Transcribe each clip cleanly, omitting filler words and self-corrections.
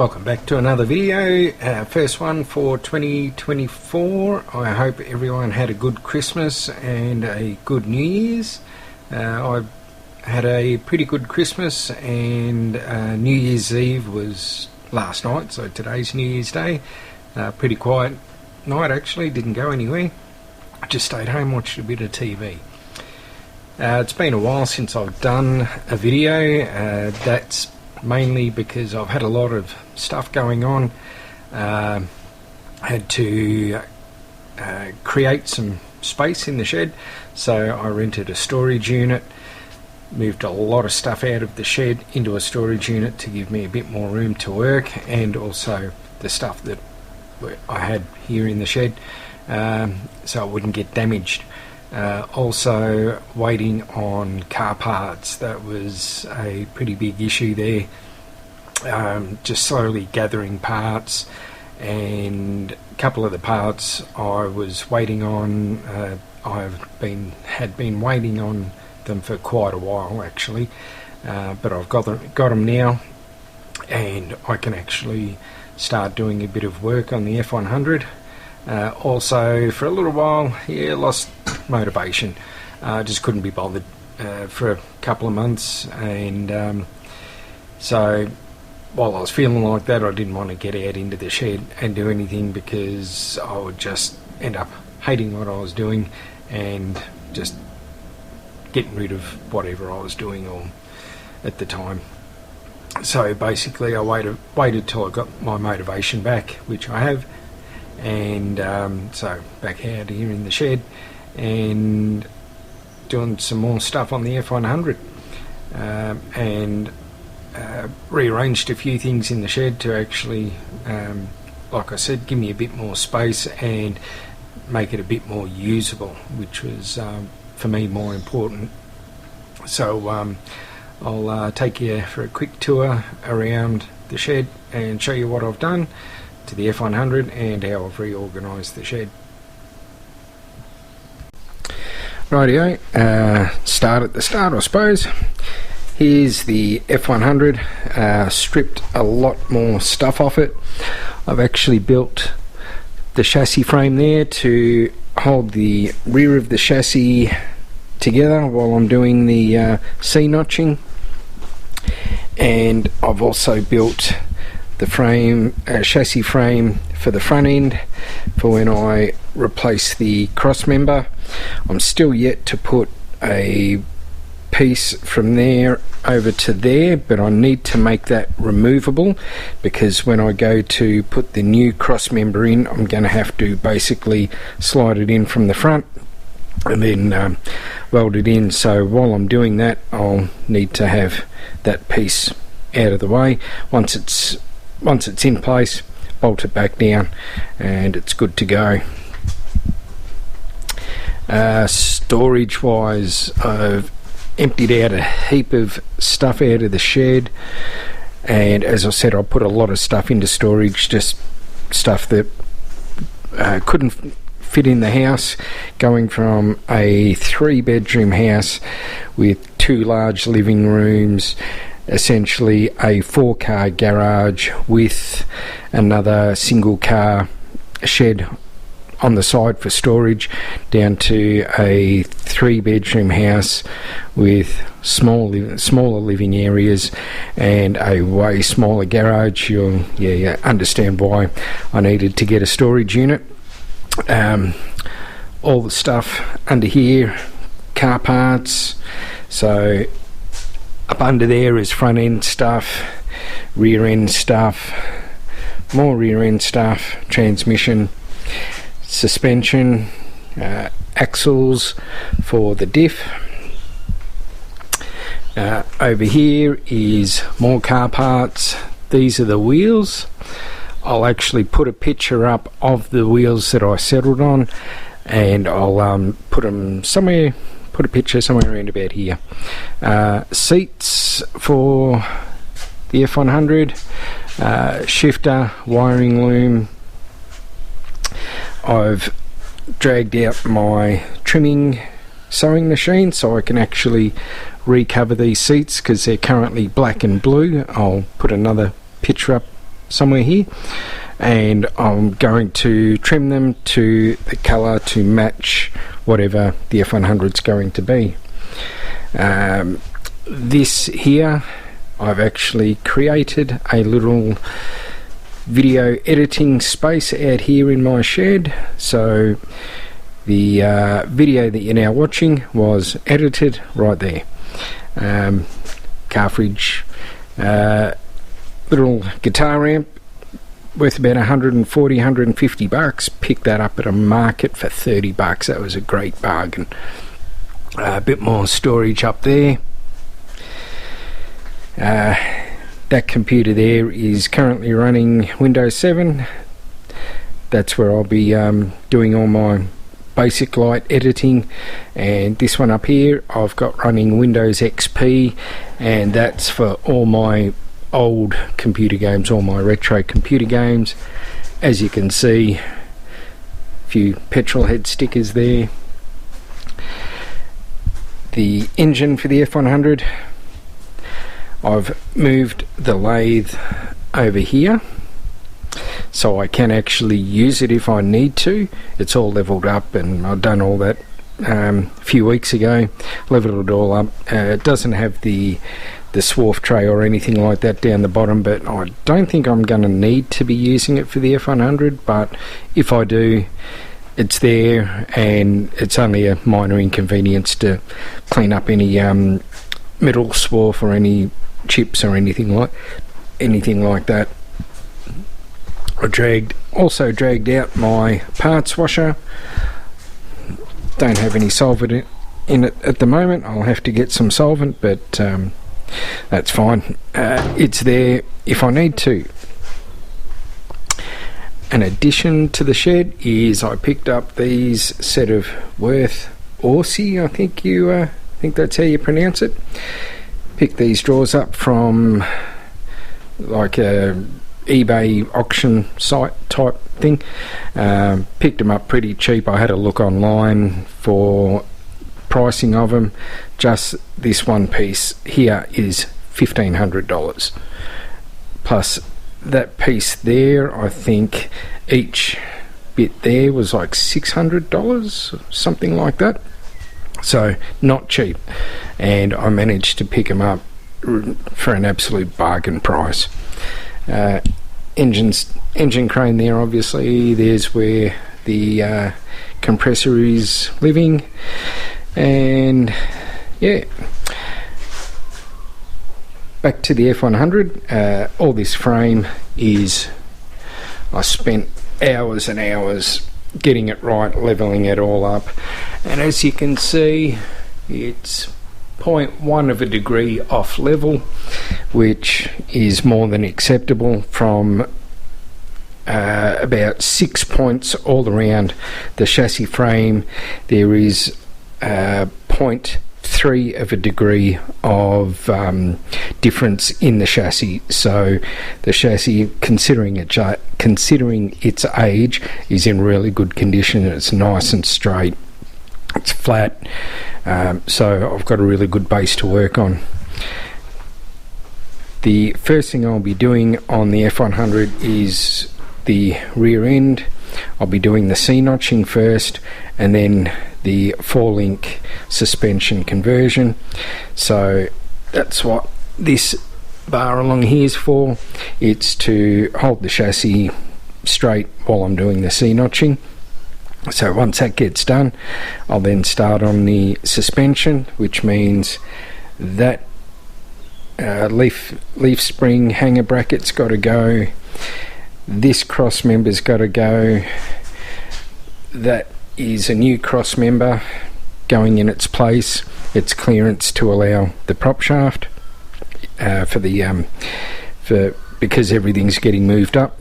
Welcome back to another video, first one for 2024. I hope everyone had a good Christmas and a good New Year's. I had a pretty good Christmas, and New Year's Eve was last night, so today's New Year's Day. Pretty quiet night actually, didn't go anywhere. I just stayed home, watched a bit of TV. It's been a while since I've done a video. That's mainly because I've had a lot of stuff going on. Had to create some space in the shed, so I rented a storage unit, moved a lot of stuff out of the shed into a storage unit to give me a bit more room to work, and also the stuff that I had here in the shed so it wouldn't get damaged. Also waiting on car parts. That was a pretty big issue there. Just slowly gathering parts, and a couple of the parts I was waiting on, had been waiting on them for quite a while actually, but I've got them now, and I can actually start doing a bit of work on the F100. Also for a little while, lost motivation. Just couldn't be bothered for a couple of months, and so while I was feeling like that, I didn't want to get out into the shed and do anything, because I would just end up hating what I was doing and just getting rid of whatever I was doing at the time. So basically I waited till I got my motivation back, which I have, and so back out here in the shed and doing some more stuff on the F100, and rearranged a few things in the shed to actually, like I said, give me a bit more space and make it a bit more usable, which was for me more important. So I'll take you for a quick tour around the shed and show you what I've done to the F100 and how I've reorganised the shed. Rightio, start at the start I suppose. Here's the F100, stripped a lot more stuff off it. I've actually built the chassis frame there to hold the rear of the chassis together while I'm doing the C-notching, and I've also built the chassis frame for the front end for when I replace the cross member. I'm still yet to put a piece from there over to there, but I need to make that removable, because when I go to put the new cross member in, I'm going to have to basically slide it in from the front and then weld it in. So while I'm doing that, I'll need to have that piece out of the way. Once it's in place, bolt it back down and it's good to go. Storage wise, I've emptied out a heap of stuff out of the shed, and as I said, I put a lot of stuff into storage, just stuff that couldn't fit in the house, going from a 3-bedroom house with 2 large living rooms, essentially a 4-car garage with another single car shed on the side for storage, down to a 3-bedroom house with smaller living areas and a way smaller garage. You'll understand why I needed to get a storage unit. All the stuff under here, car parts. So up under there is front end stuff, rear end stuff, more rear end stuff, transmission, suspension, axles for the diff. Over here is more car parts. These are the wheels. I'll actually put a picture up of the wheels that I settled on, and I'll put a picture somewhere around about here. Seats for the F100, shifter, wiring loom. I've dragged out my trimming sewing machine so I can actually recover these seats, because they're currently black and blue. I'll put another picture up somewhere here, and I'm going to trim them to the colour to match whatever the F100's going to be. This here, I've actually created a little video editing space out here in my shed. So the video that you're now watching was edited right there. Cartridge, little guitar amp worth about 140, 150 bucks. Picked that up at a market for 30 bucks. That was a great bargain. A bit more storage up there. That computer there is currently running Windows 7. That's where I'll be doing all my basic light editing. And this one up here I've got running Windows XP, and that's for all my old computer games, all my retro computer games. As you can see, a few petrol head stickers there. The engine for the F100, I've moved the lathe over here so I can actually use it if I need to. It's all leveled up, and I've done all that a few weeks ago, leveled it all up. It doesn't have the swarf tray or anything like that down the bottom, but I don't think I'm going to need to be using it for the F100, but if I do, it's there, and it's only a minor inconvenience to clean up any metal swarf or any chips or anything like that. I also dragged out my parts washer. Don't have any solvent in it at the moment. I'll have to get some solvent, but that's fine. It's there if I need to. An addition to the shed is I picked up these set of Worth Aussie, I think that's how you pronounce it. Picked these drawers up from like a eBay auction site type thing. Picked them up pretty cheap. I had a look online for pricing of them. Just this one piece here is $1,500, plus that piece there. I think each bit there was like $600, something like that. So not cheap, and I managed to pick them up for an absolute bargain price. Engine crane there, obviously. There's where the compressor is living, and yeah, back to the F100. All this frame is, I spent hours and hours getting it right, leveling it all up, and as you can see, it's 0.1 of a degree off level, which is more than acceptable. From about 6 points all around the chassis frame, there is 0.3 of a degree of difference in the chassis. So the chassis, considering its age, is in really good condition. It's nice and straight, it's flat, so I've got a really good base to work on. The first thing I'll be doing on the F100 is the rear end. I'll be doing the C-notching first, and then the 4-link suspension conversion. So that's what this bar along here is for. It's to hold the chassis straight while I'm doing the C-notching. So once that gets done, I'll then start on the suspension, which means that leaf spring hanger bracket's got to go. This cross member's got to go. That is a new cross member going in its place. It's clearance to allow the prop shaft because everything's getting moved up.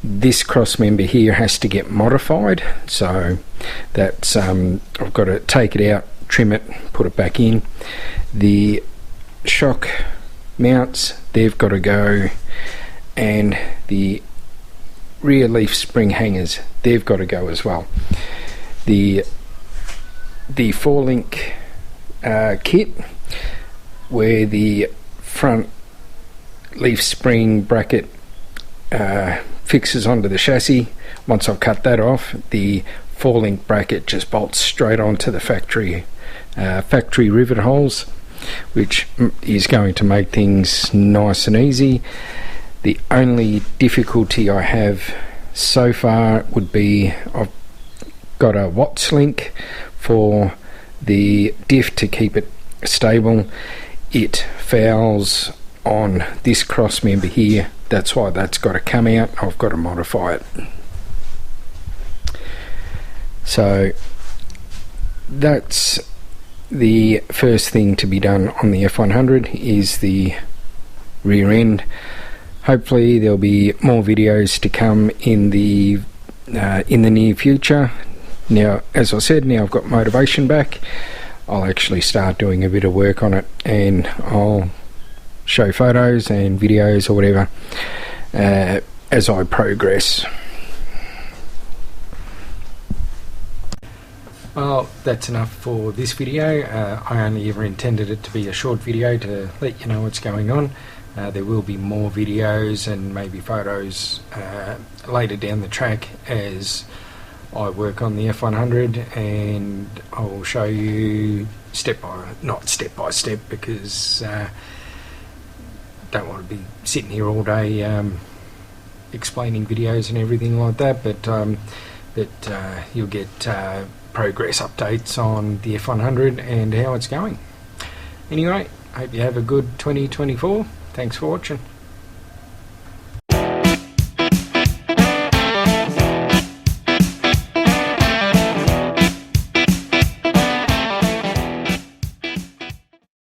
This cross member here has to get modified, so that's I've got to take it out, trim it, put it back in. The shock mounts, they've got to go, and the rear leaf spring hangers, they've got to go as well. The 4-link kit, where the front leaf spring bracket fixes onto the chassis. Once I've cut that off, the 4-link bracket just bolts straight onto the factory rivet holes, which is going to make things nice and easy. The only difficulty I have so far would be I've got a Watts link for the diff to keep it stable. It fouls on this cross member here, that's why that's got to come out. I've got to modify it. So that's the first thing to be done on the F100, is the rear end. Hopefully there'll be more videos to come in the near future. Now, as I said, now I've got motivation back, I'll actually start doing a bit of work on it, and I'll show photos and videos or whatever as I progress. Well, that's enough for this video. I only ever intended it to be a short video to let you know what's going on. There will be more videos and maybe photos later down the track as I work on the F100, and I will show you not step by step, because don't want to be sitting here all day explaining videos and everything like that, but you'll get progress updates on the F100 and how it's going. Anyway, hope you have a good 2024. Thanks for watching.